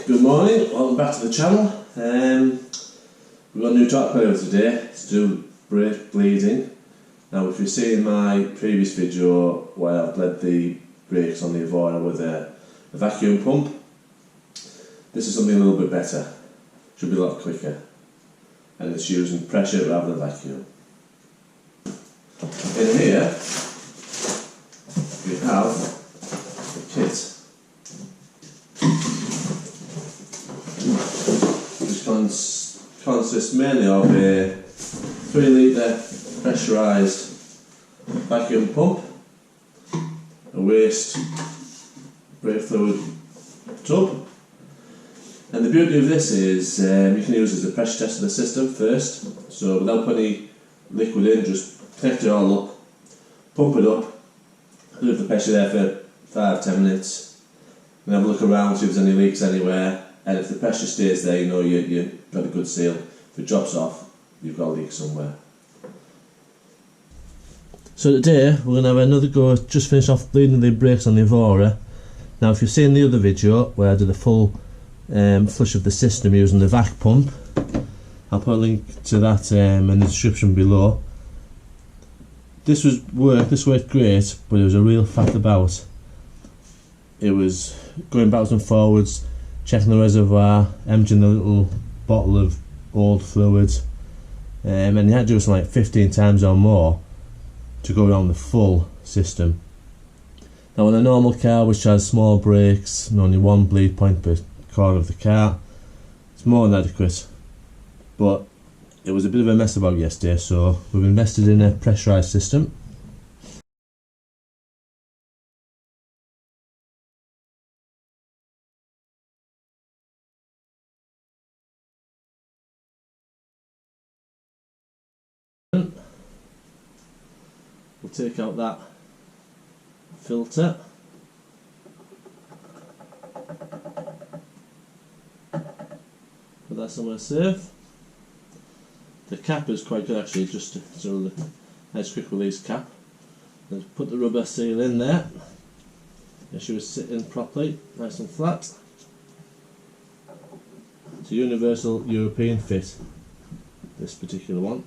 Good morning, welcome back to the channel. We've got a new top player today to do brake bleeding. Now if you've seen my previous video where I've bled the brakes on the Evora with a vacuum pump, this is something a little bit better. Should be a lot quicker, and it's using pressure rather than vacuum. In here we have the kit. Which consists mainly of a 3 litre pressurised vacuum pump, a waste brake fluid tub, and the beauty of this is you can use it as a pressure test of the system first, so without putting any liquid in, just connect it all up, pump it up, leave the pressure there for 5-10 minutes, and have a look around, see if there's any leaks anywhere. And if the pressure stays there, you know you've got a good seal. If it drops off, you've got a leak somewhere. So today we're going to have another go at just finish off bleeding the brakes on the Evora. Now if you've seen the other video where I did a full flush of the system using the vac pump, I'll put a link to that in the description below. This worked great, but it was a real faff about. It was going backwards and forwards, checking the reservoir, emptying the little bottle of old fluid, and you had to do something like 15 times or more to go around the full system. Now on a normal car which has small brakes and only one bleed point per corner of the car, it's more than adequate, but it was a bit of a mess about yesterday, so we've invested in a pressurised system. We'll take out that filter, put that somewhere safe. The cap is quite good actually, just a nice quick release cap. Let's put the rubber seal in there. Make sure it's sitting properly, nice and flat. It's a universal European fit, this particular one.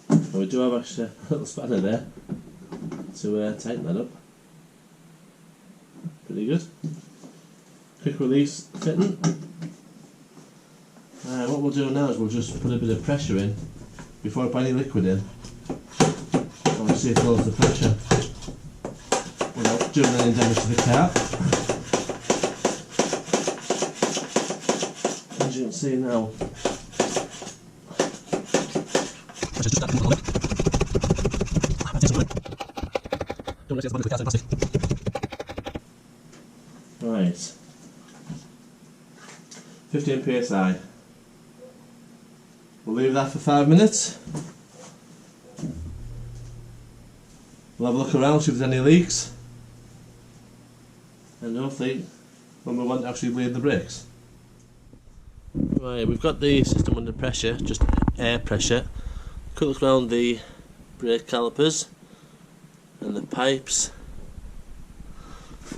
And we do have actually a little spanner there to tighten that up. Pretty good. Quick release fitting. What we'll do now is we'll just put a bit of pressure in before I put any liquid in. And we'll see if it holds the pressure without doing any damage to the car. As you can see now, right, 15 psi. We'll leave that for 5 minutes. We'll have a look around, see if there's any leaks, and hopefully when we want to actually bleed the brakes. Right, we've got the system under pressure, just air pressure. Quick look around the brake calipers and the pipes.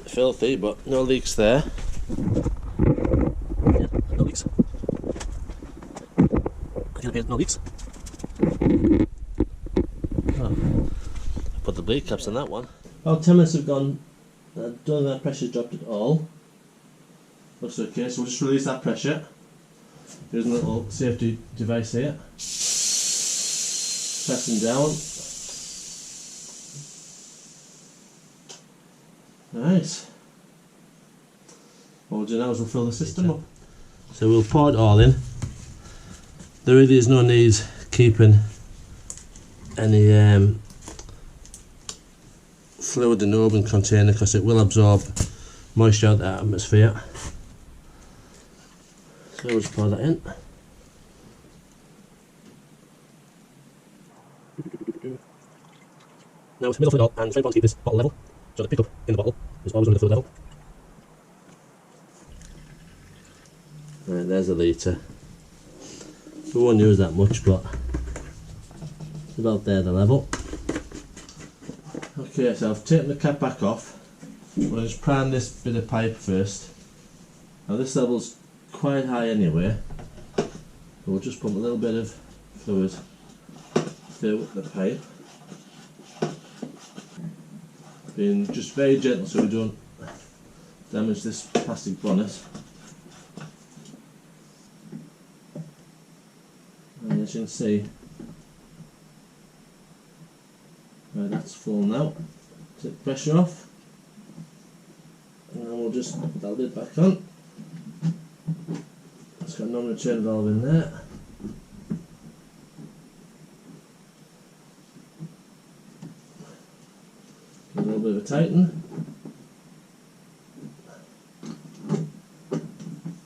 Filthy, but no leaks there. Yeah, no leaks. No leaks. Oh, I put the bleed caps on that one. About 10 minutes have gone. I don't think that pressure dropped at all. Looks okay, so we'll just release that pressure. There's a little safety device here. Pressing down. Nice. What we'll do now is we'll fill the system up. So we'll pour it all in. There really is no need keeping any fluid in the open container because it will absorb moisture out of the atmosphere. So we'll just pour that in. Now it's middle fluid and it's very important to keep this bottle level, so the pickup in the bottle is always under the fluid level. Right, there's a litre. We won't use that much, but it's about there, the level. Okay, so I've taken the cap back off I'm going to just prime this bit of pipe first. Now this level's quite high anyway, so we'll just pump a little bit of fluid through the pipe, being just very gentle so we don't damage this plastic bonnet. And as you can see, right, that's full now. Take the pressure off, and then we'll just put that lid back on. It's got a non-return valve in there. A little bit of a tighten.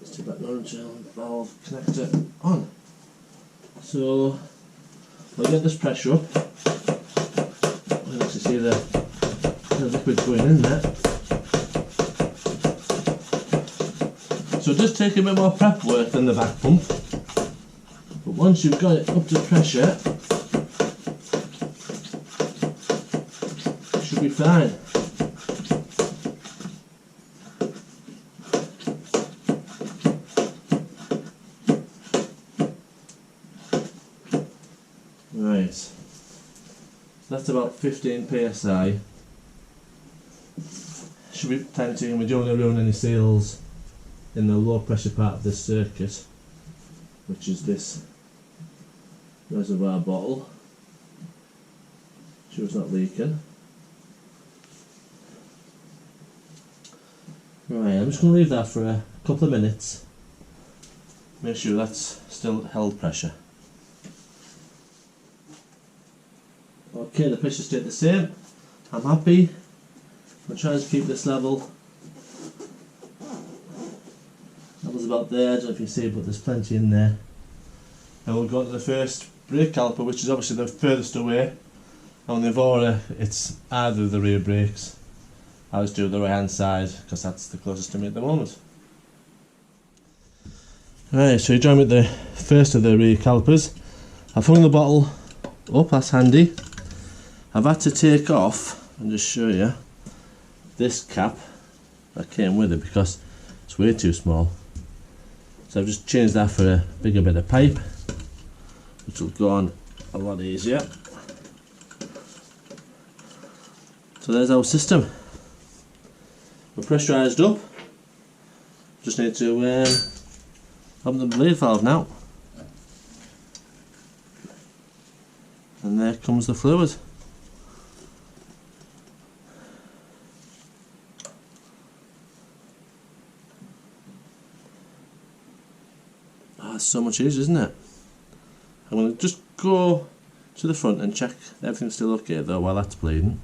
Let's take that non-return valve connector on. So we'll get this pressure up. You can actually see the liquid going in there. So it does take a bit more prep work than the back pump, but once you've got it up to pressure, it should be fine. Right, so that's about 15 psi. Should be plenty, and we don't want to ruin any seals in the low pressure part of this circuit, which is this reservoir bottle. Sure it's not leaking. Right, I'm just going to leave that for a couple of minutes. Make sure that's still held pressure. Okay, the pressure stayed the same. I'm happy. I'm trying to keep this level. Level's about there, I don't know if you see, but there's plenty in there. And we'll go to the first brake caliper, which is obviously the furthest away. On the Evora, it's either of the rear brakes. I always do the right hand side because that's the closest to me at the moment. Right, so you join with the first of the rear calipers. I've hung the bottle up, that's handy. I've had to take off and just show you this cap that came with it because it's way too small. So I've just changed that for a bigger bit of pipe, which will go on a lot easier. So there's our system. We're pressurised up. Just need to open the bleed valve now. And there comes the fluid. It's so much easier, isn't it? I'm going to just go to the front and check everything's still okay though while that's bleeding.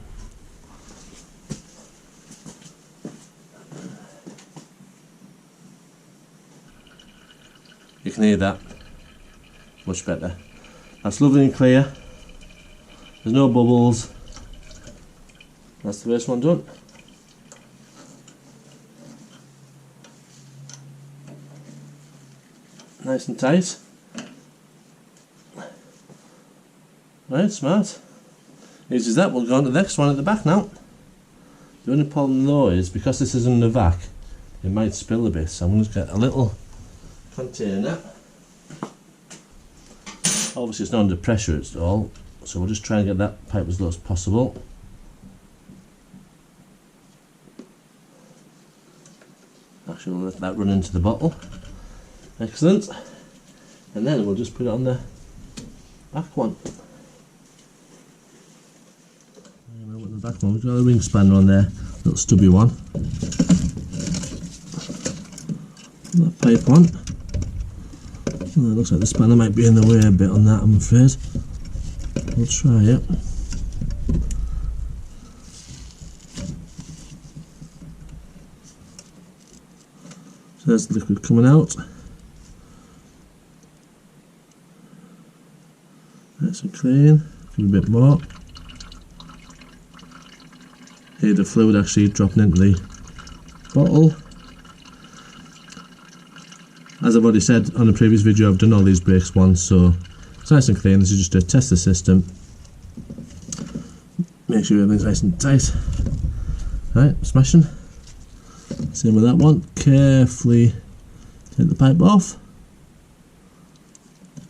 You can hear that much better. That's lovely and clear. There's no bubbles. That's the first one done. Nice and tight. Right, smart. Easy as that. We'll go on to the next one at the back now. The only problem though is because this is in the vac, it might spill a bit, so I'm going to get a little container. Obviously it's not under pressure at all, so we'll just try and get that pipe as low as possible. Actually we'll let that run into the bottle. Excellent. And then we'll just put it on the back one. The back one, we've got a ring spanner on there, little stubby one. That pipe on. Oh, it looks like the spanner might be in the way a bit on that, I'm afraid. We'll try it. So there's the liquid coming out. Nice and clean. Give it a bit more. Here the fluid actually dropping into the bottle. As I've already said on a previous video, I've done all these brakes once, so it's nice and clean. This is just to test the system. Make sure everything's nice and tight. Right, smashing. Same with that one. Carefully take the pipe off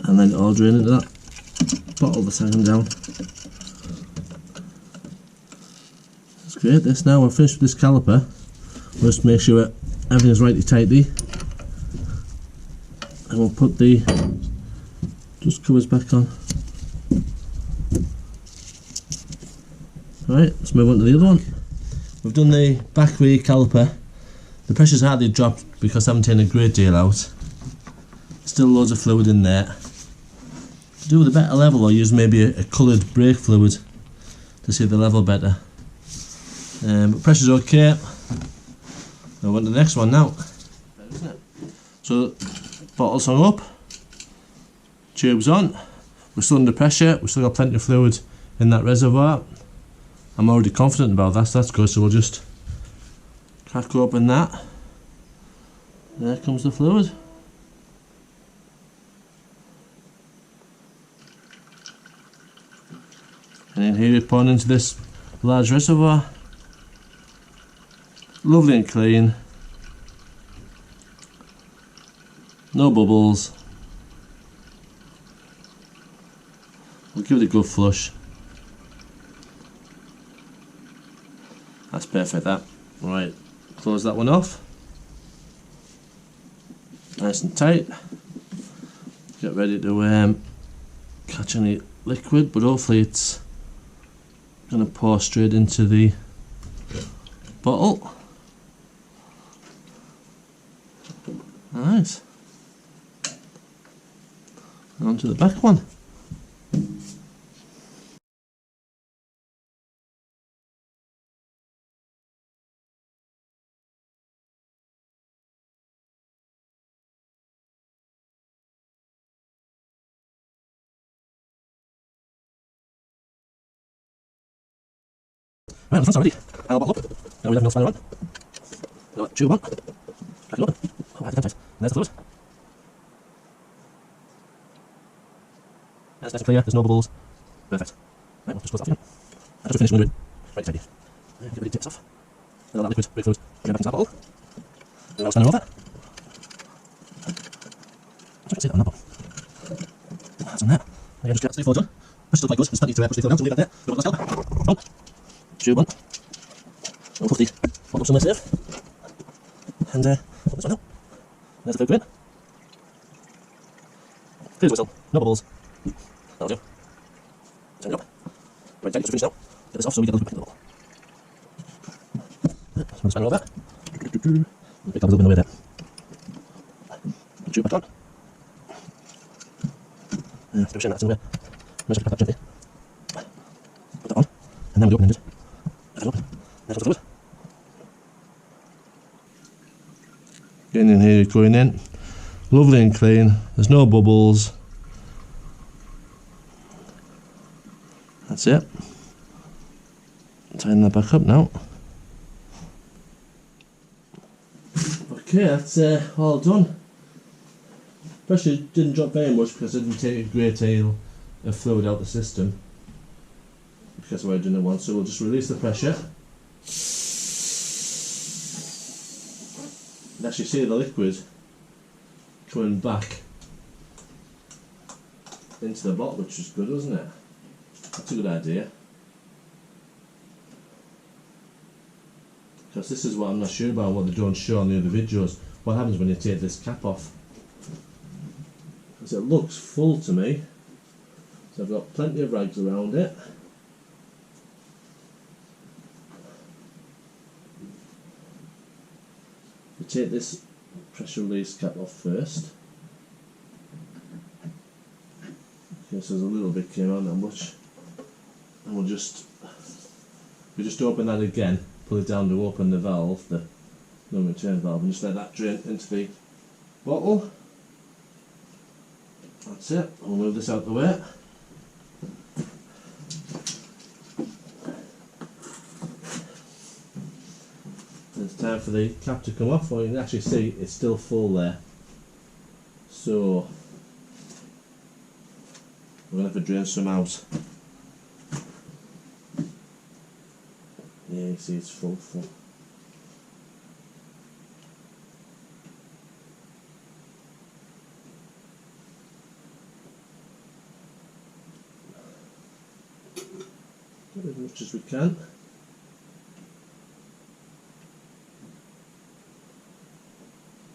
and let it all drain into that bottle that's hanging down. That's great. This now we're finished with this caliper. We'll just make sure everything's rightly tighty, and we'll put the dust covers back on. Right, let's move on to the other one. We've done the back rear caliper. The pressure's hardly dropped because I haven't taken a great deal out. Still loads of fluid in there. To do with a better level, I'll use maybe a coloured brake fluid to see the level better. But pressure's okay. I'll on to the next one now. So, bottle's hung up, tube's on, we're still under pressure, we've still got plenty of fluid in that reservoir. I'm already confident about that, so that's good, so we'll just crack open that. There comes the fluid. And then here we pour into this large reservoir. Lovely and clean. No bubbles. We'll give it a good flush. That's perfect, that. Right, close that one off. Nice and tight. Get ready to catch any liquid, but hopefully it's going to pour straight into the bottle. Nice. On to the back one. Right, the front's already. I'll bottle up. Now we have no spanner on. No tube on. Crack it open. Oh, I had to tight. And there's the fluid. That's nice and clear, there's no bubbles. Perfect. Right, we'll just close that off again. I just finished with it. Right, tidy. Get ready to take this off. And all that liquid, brake fluid, get back into that bottle. And I'll spanner over. I can see that on that bottle. That's on there. I just get the fluid on. Push still quite good. There's plenty to push the fluid down, so leave that there. Go to the caliper. On. Tube on. We'll put the bottle up somewhere safe. And put this one out. There's the fluid go in. Clear as whistle. No bubbles. That'll do. Turn it up. Right, tight, it's finished now. Get this off so we get a little bit back in the bottle. Let's run the spanner over. Pick that a little bit in the way there. Put the tube back on. Still showing that somewhere. Measure the cap gently. Put that on. And then we'll open it. Let it open. There's the fluid. Getting in here, going in. Lovely and clean. There's no bubbles. That's it. Tying that back up now. Okay, that's all done. Pressure didn't drop very much because I didn't take a great deal of fluid out the system because we're doing it once, so we'll just release the pressure. And actually see the liquid coming back into the bottle, which is good, isn't it? That's a good idea. Because this is what I'm not sure about, what they don't show on the other videos. What happens when you take this cap off? Because it looks full to me. So I've got plenty of rags around it. We take this pressure release cap off first. Okay, so there's a little bit came out, not much. And we just open that again, pull it down to open the valve, the no return valve, and just let that drain into the bottle. That's it. We'll move this out the way. It's time for the cap to come off. Well, you can actually see it's still full there. So we're going to have to drain some out. Yeah, you see it's full. Get as much as we can.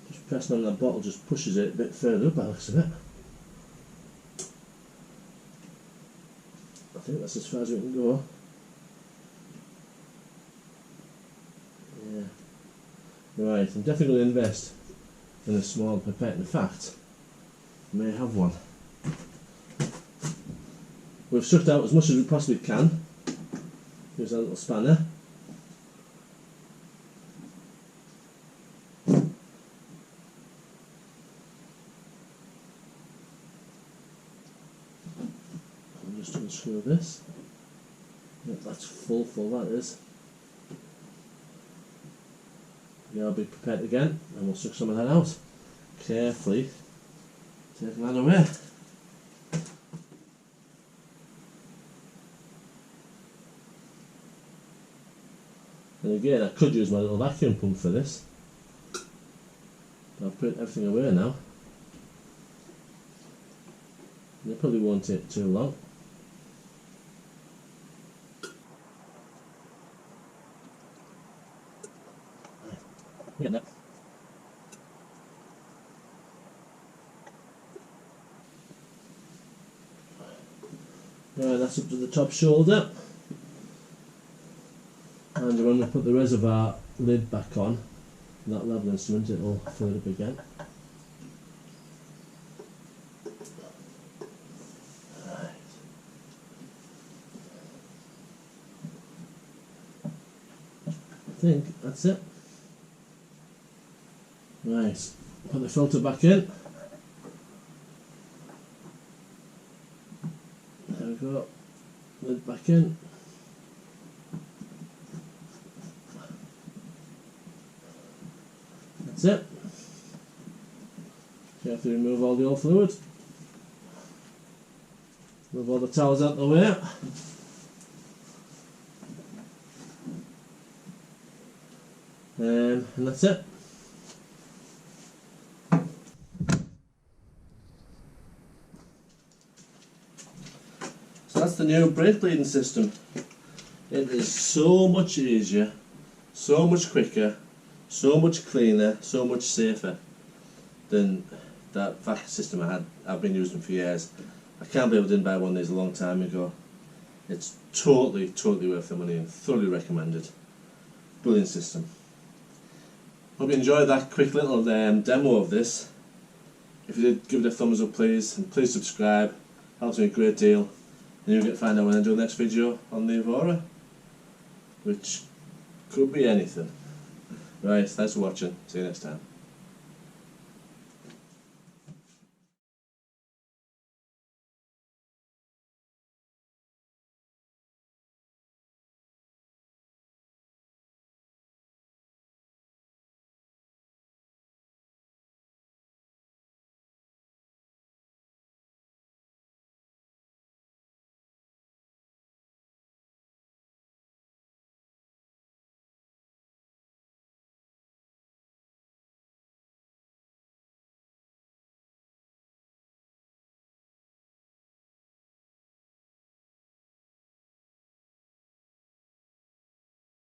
Just pressing on that bottle just pushes it a bit further up by the looks of it. I think that's as far as we can go. Yeah. Right, I'm definitely going to invest in a small pipette. In fact, I may have one. We've sucked out as much as we possibly can. Here's our little spanner. I'm just unscrew this. Yep, that's full, that is. Yeah, I'll be prepared again, and we'll suck some of that out. Carefully taking that away. And again, I could use my little vacuum pump for this. But I've put everything away now. And it probably won't take too long. Getting it. Right, that's up to the top shoulder. And when we put the reservoir lid back on, that level instrument, it will fill it up again. Right. I think that's it. Right, put the filter back in. There we go, lid back in. That's it. You have to remove all the old fluid. Move all the towels out of the way. And that's it. So that's the new brake bleeding system. It is so much easier, so much quicker, so much cleaner, so much safer than that vac system I've been using for years. I can't believe I didn't buy one of these a long time ago. It's totally worth the money and thoroughly recommended. Brilliant system. Hope you enjoyed that quick little demo of this. If you did, give it a thumbs up please, and please subscribe. Helps me a great deal. And you'll get to find out when I do the next video on the Evora, which could be anything. Right, thanks for watching. See you next time.